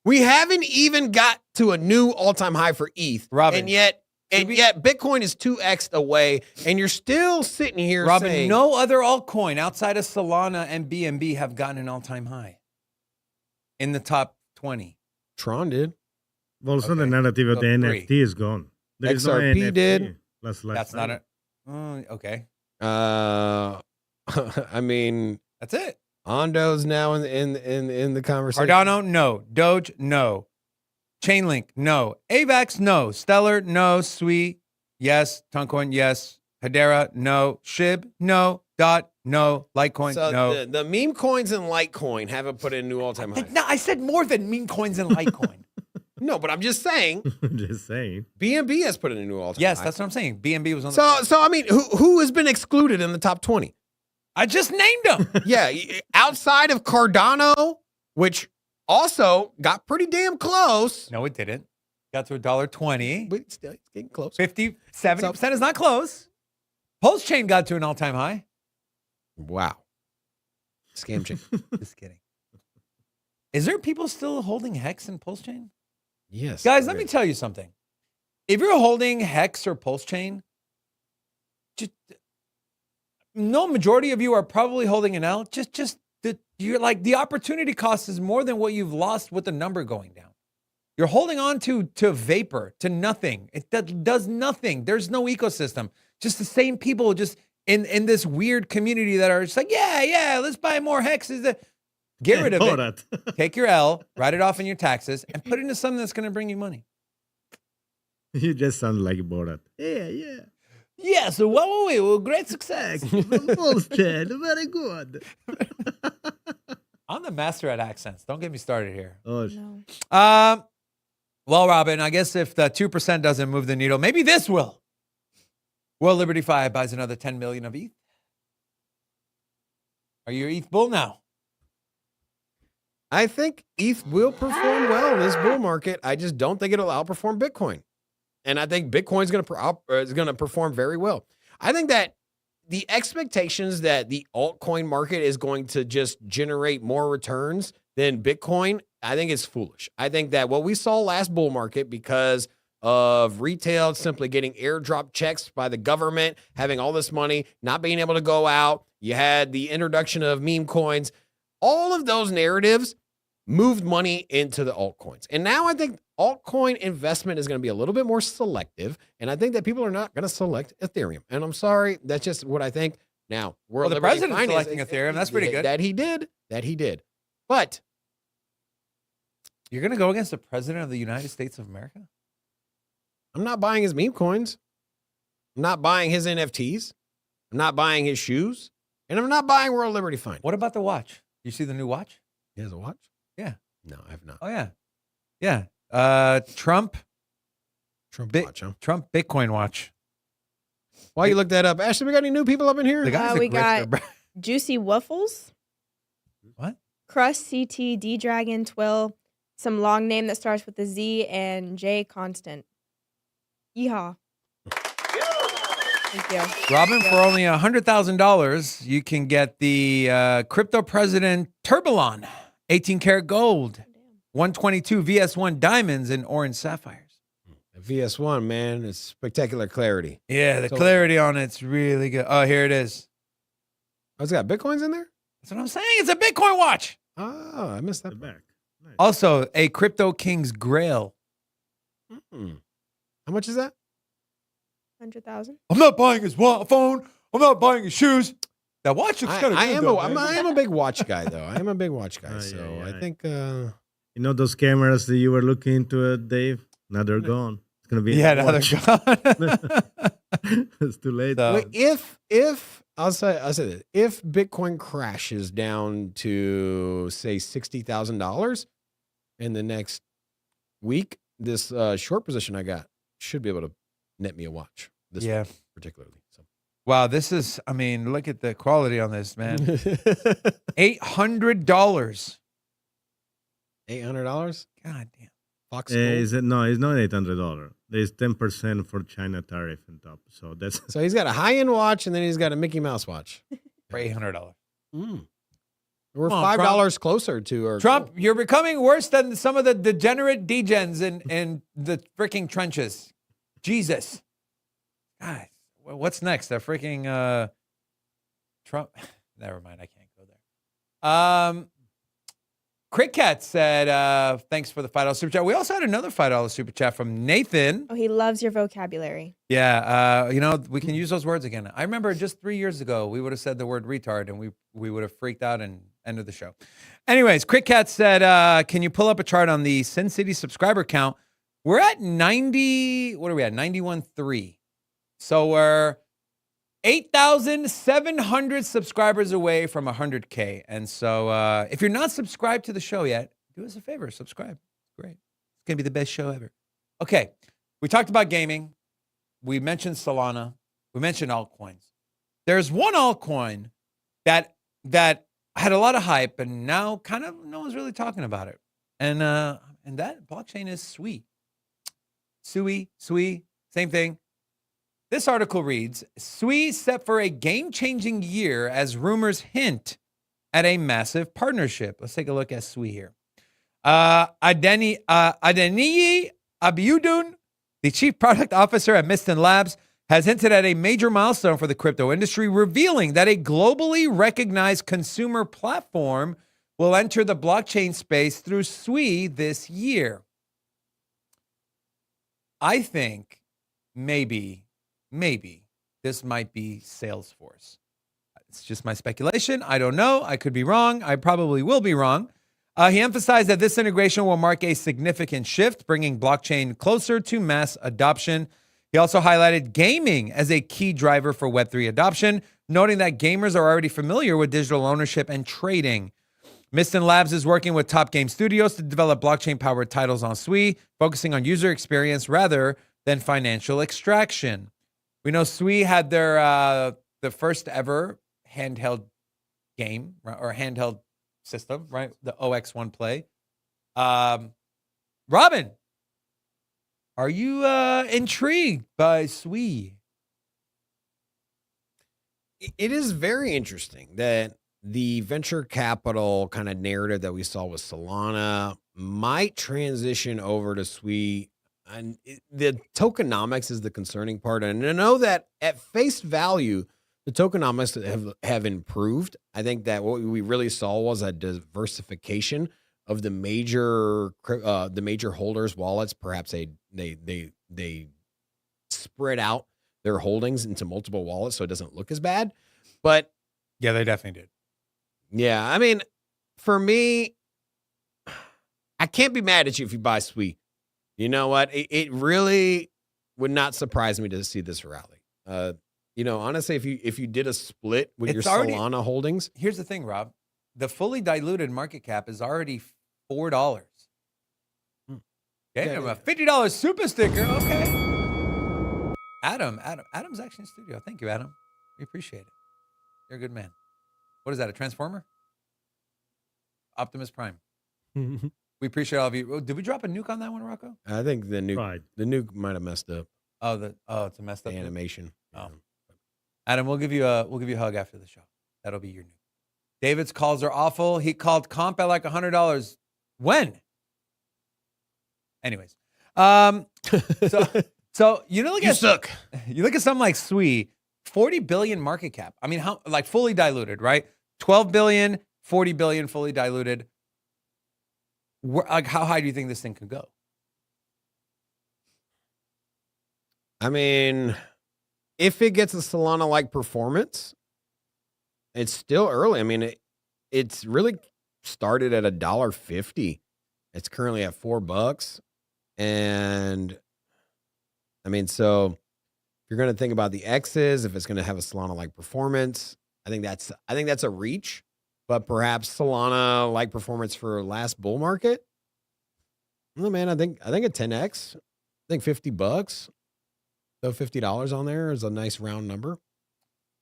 We haven't even got to a new all-time high for ETH. Robin. And yet Bitcoin is 2x away, and you're still sitting here saying, no other altcoin outside of Solana and BNB have gotten an all-time high in the top 20. Tron did. Also, the narrative of the NFT is gone. There is no XRP NFT. did. That's not it. Okay. I mean, that's it. Ondo's now in the conversation. Cardano, no. Doge, no. Chainlink, no. AVAX, no. Stellar, no. Sui, yes. Toncoin, yes. Hedera, no. SHIB, no. DOT, no. Litecoin, so no. The meme coins and Litecoin haven't put in new all-time highs. No, I said more than meme coins and Litecoin. No, but I'm just saying. Just saying. BNB has put in a new all-time Yes, high. that's what I'm saying. BNB was on So I mean, who has been excluded in the top 20? I just named them. Yeah, outside of Cardano, which also got pretty damn close. No, it didn't. Got to $1.20. But still, it's getting close. 70% is not close. Pulse Chain got to an all-time high. Wow. Scam chain. Just kidding. Is there people still holding Hex and Pulse Chain? Yes. Guys, let me tell you something. If you're holding Hex or Pulse Chain, no, majority of you are probably holding an L. You're like, the opportunity cost is more than what you've lost with the number going down. You're holding on to vapor, to nothing. It does nothing. There's no ecosystem. Just the same people just in this weird community that are just like, yeah, let's buy more Hexes. Get rid of it. Take your L, write it off in your taxes, and put it into something that's going to bring you money. You just sound like Borat. Yeah. Yeah, so what were we? Well, great success. Bullshit, very good. I'm the master at accents. Don't get me started here. Oh, No. Well, Robin, I guess if the 2% doesn't move the needle, maybe this will. World Liberty 5 buys another 10 million of ETH. Are you ETH bull now? I think ETH will perform well in this bull market. I just don't think it'll outperform Bitcoin. And I think Bitcoin's going to perform very well. I think that the expectations that the altcoin market is going to just generate more returns than Bitcoin, I think is foolish. I think that what we saw last bull market, because of retail simply getting airdrop checks by the government, having all this money, not being able to go out, you had the introduction of meme coins, all of those narratives moved money into the altcoins. And now I think altcoin investment is going to be a little bit more selective. And I think that people are not going to select Ethereum. And I'm sorry, that's just what I think. Now, well, the president's selecting Ethereum. That's pretty good. That he did. But you're going to go against the president of the United States of America? I'm not buying his meme coins. I'm not buying his NFTs. I'm not buying his shoes. And I'm not buying World Liberty Fine. What about the watch? You see the new watch? He has a watch? Yeah. No, I have not. Oh, yeah. Yeah. Trump watch, huh? Trump Bitcoin watch. Why you look that up? Ashley, we got any new people up in here? We got Juicy Waffles. What? Crust, CT, D Dragon, Twill, some long name that starts with a Z, and J Constant. Yeehaw. Thank you. Robin, for only $100,000, you can get the crypto president Turbilon, 18 karat gold, 122 VS1 diamonds, and orange sapphires. The VS1, man, it's spectacular clarity. Yeah, the clarity on it's really good. Oh, here it is. Oh, it's got Bitcoins in there? That's what I'm saying. It's a Bitcoin watch. Oh, I missed that back. Nice. Also, a Crypto King's Grail. How much is that? 100,000. I'm not buying his phone. I'm not buying his shoes. That watch looks kind of good. I am a big watch guy, though. I am a big watch guy. I think... you know those cameras that you were looking into, Dave? Now they're gone. It's going to be... Yeah, now they're gone. It's too late. Wait, if I'll say this, if Bitcoin crashes down to, say, $60,000 in the next week, this short position I got should be able to net me a watch. This one particularly. So. Wow, this is, I mean, look at the quality on this, man. $800. $800? God damn. Fox it's not $800. There's 10% for China tariff on top. So that's so he's got a high-end watch and then he's got a Mickey Mouse watch. For $800. We're $5 closer to our Trump, you're becoming worse than some of the degenerate degens in the freaking trenches. Jesus. God, what's next? The freaking Trump. Never mind. I can't go there. CritCat said, thanks for the $5 super chat. We also had another $5 super chat from Nathan. Oh, he loves your vocabulary. Yeah. We can use those words again. I remember just 3 years ago, we would have said the word retard and we would have freaked out and ended the show. Anyways, CritCat said, can you pull up a chart on the Sin City subscriber count? We're at 90, what are we at? 91.3. So we're 8,700 subscribers away from 100K. And so if you're not subscribed to the show yet, do us a favor, subscribe. Great. It's going to be the best show ever. Okay. We talked about gaming. We mentioned Solana. We mentioned altcoins. There's one altcoin that had a lot of hype and now kind of no one's really talking about it. And that blockchain is Sui. Sui, same thing. This article reads, Sui set for a game-changing year as rumors hint at a massive partnership. Let's take a look at Sui here. Adeniyi Abiodun, the chief product officer at Miston Labs, has hinted at a major milestone for the crypto industry, revealing that a globally recognized consumer platform will enter the blockchain space through Sui this year. I think maybe this might be Salesforce. It's just my speculation. I don't know. I could be wrong. I probably will be wrong. He emphasized that this integration will mark a significant shift, bringing blockchain closer to mass adoption. He also highlighted gaming as a key driver for Web3 adoption, noting that gamers are already familiar with digital ownership and trading. Miston Labs is working with top game studios to develop blockchain-powered titles on Sui, focusing on user experience rather than financial extraction. We know Sui had their the first ever handheld game or handheld system, right? The OX1 Play. Robin, Are you intrigued by SWE? It is very interesting that the venture capital kind of narrative that we saw with Solana might transition over to SWE. And the tokenomics is the concerning part. And I know that at face value, the tokenomics have improved. I think that what we really saw was a diversification of the major holders' wallets. Perhaps they spread out their holdings into multiple wallets so it doesn't look as bad. But yeah, they definitely did. Yeah, I mean, for me, I can't be mad at you if you buy SWE. You know what? It really would not surprise me to see this rally. Honestly, if you did a split with your Solana holdings. Here's the thing, Rob. The fully diluted market cap is already $4. Okay, a $50 super sticker. Okay. Adam's actually in studio. Thank you, Adam. We appreciate it. You're a good man. What is that? A transformer? Optimus Prime. We appreciate all of you. Did we drop a nuke on that one, Rocco? I think the nuke might have messed up. It's a messed up animation. Oh. Adam, we'll give you a hug after the show. That'll be your nuke. David's calls are awful. He called comp at like $100. When? Anyways. So you look at something like SWE, 40 billion market cap. I mean, how like fully diluted, right? 12 billion, 40 billion fully diluted. Like, how high do you think this thing could go? I mean, if it gets a Solana-like performance, it's still early. I mean, it's really started at $1.50. It's currently at $4. And I mean, so if you're going to think about the X's, if it's going to have a Solana-like performance, I think that's a reach. But perhaps Solana-like performance for last bull market. No, man, I think a 10x. I think $50. So $50 on there is a nice round number.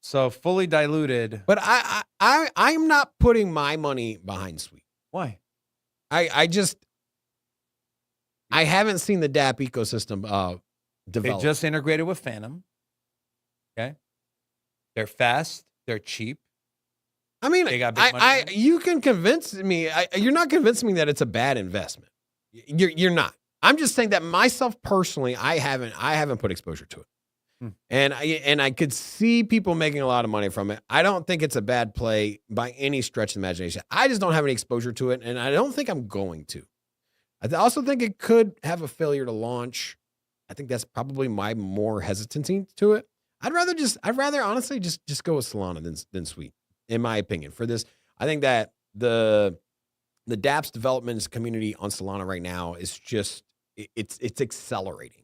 So fully diluted. But I'm not putting my money behind SWE. Why? I haven't seen the DApp ecosystem develop. They just integrated with Phantom. Okay. They're fast. They're cheap. I mean, you can convince me. You're not convincing me that it's a bad investment. You're not. I'm just saying that myself personally, I haven't put exposure to it, and I could see people making a lot of money from it. I don't think it's a bad play by any stretch of the imagination. I just don't have any exposure to it, and I don't think I'm going to. I also think it could have a failure to launch. I think that's probably my more hesitancy to it. I'd rather honestly just go with Solana than SWE. In my opinion, for this, I think that the dApps development community on Solana right now is just it's accelerating,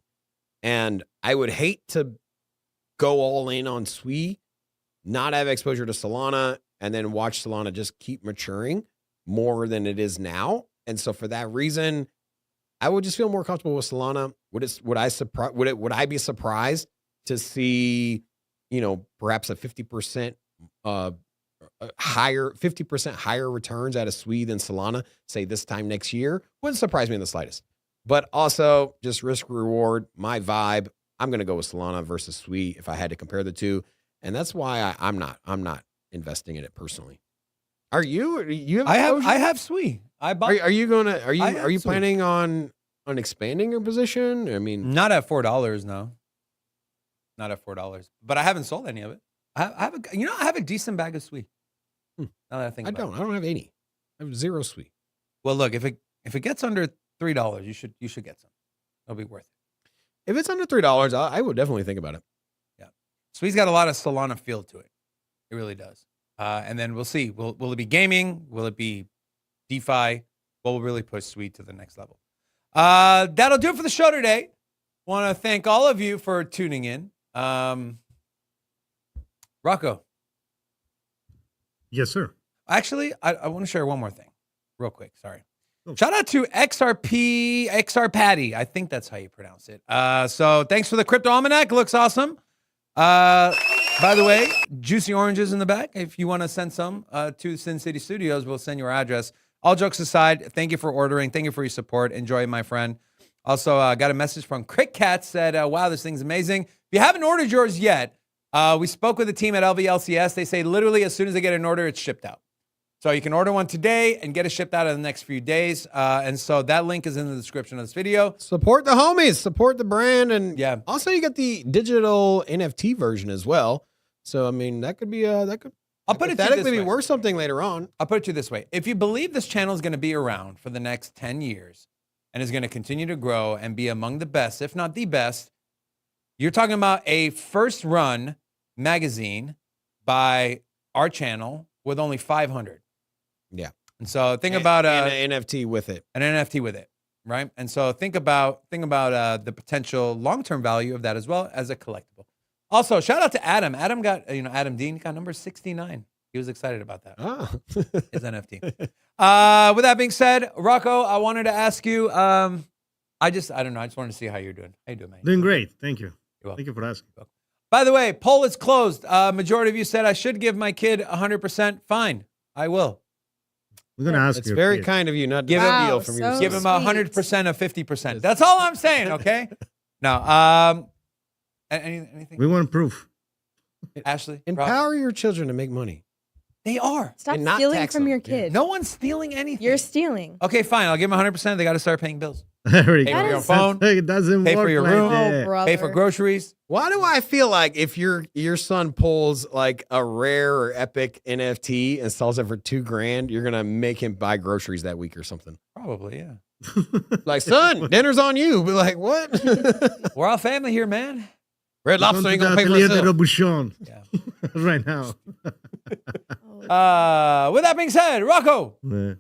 and I would hate to go all in on SWE, not have exposure to Solana, and then watch Solana just keep maturing more than it is now. And so for that reason, I would just feel more comfortable with Solana. Would I be surprised to see, perhaps a 50% higher 50% higher returns out of SWE than Solana, say this time next year? Wouldn't surprise me in the slightest. But also just risk reward, my vibe, I'm going to go with Solana versus SWE if I had to compare the two. And that's why I'm not investing in it personally. Are you? I have SWE. Are you planning on expanding your position? I mean, not at $4, no. Not at $4. But I haven't sold any of it. I have a decent bag of SWE. Now that I think about it. I don't have any. I have zero SWE. Well, look, if it gets under $3, you should get some. It'll be worth it. If it's under $3, I would definitely think about it. Yeah. SWE's got a lot of Solana feel to it. It really does. And then we'll see. Will it be gaming? Will it be DeFi? What will really push SWE to the next level? That'll do it for the show today. Want to thank all of you for tuning in. Rocco. Yes, sir. Actually, I want to share one more thing real quick. Sorry. Shout out to XR Patty. I think that's how you pronounce it. So thanks for the Crypto Almanac. It looks awesome. By the way, juicy oranges in the back. If you want to send some to Sin City Studios, we'll send you our address. All jokes aside, thank you for ordering. Thank you for your support. Enjoy, my friend. Also, got a message from CrickCat said, wow, this thing's amazing. If you haven't ordered yours yet, we spoke with the team at LVLCS. They say literally as soon as they get an order, it's shipped out. So you can order one today and get it shipped out in the next few days. And so that link is in the description of this video. Support the homies, support the brand. And yeah, also you got the digital NFT version as well. So, I mean, that could be, that could be worth something later on. I'll put it to you this way. If you believe this channel is going to be around for the next 10 years and is going to continue to grow and be among the best, if not the best, you're talking about a first run magazine by our channel with only 500. Yeah. And so think about an NFT with it. An NFT with it, right? And so think about the potential long-term value of that as well as a collectible. Also, shout out to Adam. Adam got, Adam Dean got number 69. He was excited about that. Oh. His NFT. With that being said, Rocco, I wanted to ask you, I don't know. I just wanted to see how you're doing. How you doing, man? Doing great. Thank you. You're welcome. Thank you for asking. By the way, poll is closed. Majority of you said I should give my kid 100%. Fine. I will. We're going to ask It's you. very kind of you not to Give steal Wow, from so your Give him sweet. 100% of 50%. That's all I'm saying, okay? No. Anything? We want proof. Ashley? Rob? Empower your children to make money. They are. Stop And not stealing tax from them. your kid. No one's stealing anything. You're stealing. Okay, fine. I'll give them 100%. They got to start paying bills. There we Pay go. for your is- phone. It doesn't Pay for work your like room. that. Oh, brother. Pay for groceries. Why do I feel like if your son pulls like a rare or epic NFT and sells it for $2,000, you're gonna make him buy groceries that week or something? Probably, yeah. Like, son, dinner's on you. Be like, what? We're all family here, man. Red Lobster ain't gonna pay for Atelier de itself. Robuchon. Yeah. Right now. With that being said, Rocco. Yeah.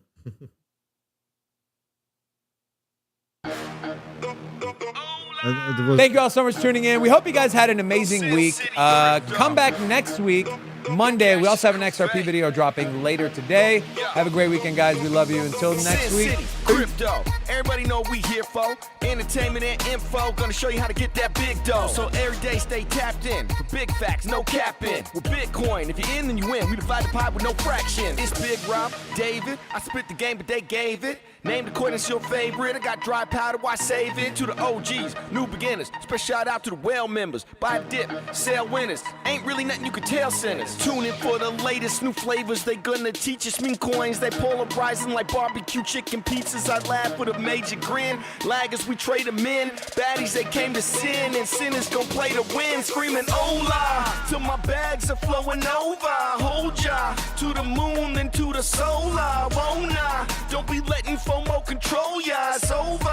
Thank you all so much for tuning in. We hope you guys had an amazing week. Come back next week, Monday. We also have an XRP video dropping later today. Have a great weekend, guys. We love you. Until next Sin week. City, crypto. Everybody know we here for entertainment and info. Gonna show you how to get that big dough. So every day stay tapped in for big facts, no capping. With Bitcoin, if you're in, then you win. We divide the pie with no fraction. It's Big Rob, David. I spit the game, but they gave it. Name the coin that's your favorite. I got dry powder, why save it? To the OGs, new beginners. Special shout out to the well members. Buy the dip, sell winners. Ain't really nothing you can tell sinners. Tune in for the latest new flavors. They gonna teach us mean coins. They polarizing like barbecue chicken pizzas. I laugh with a major grin. Laggers, we trade them in. Baddies, they came to sin. And sinners gon' play to win. Screaming, hola, till my bags are flowing over. Hold ya to the moon, then to the solar. Won't I? Don't be letting FOMO control ya. It's over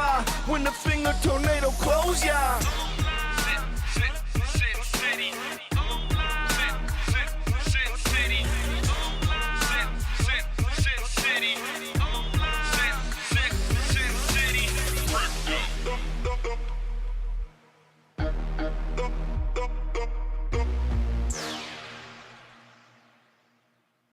when the finger tornado close ya.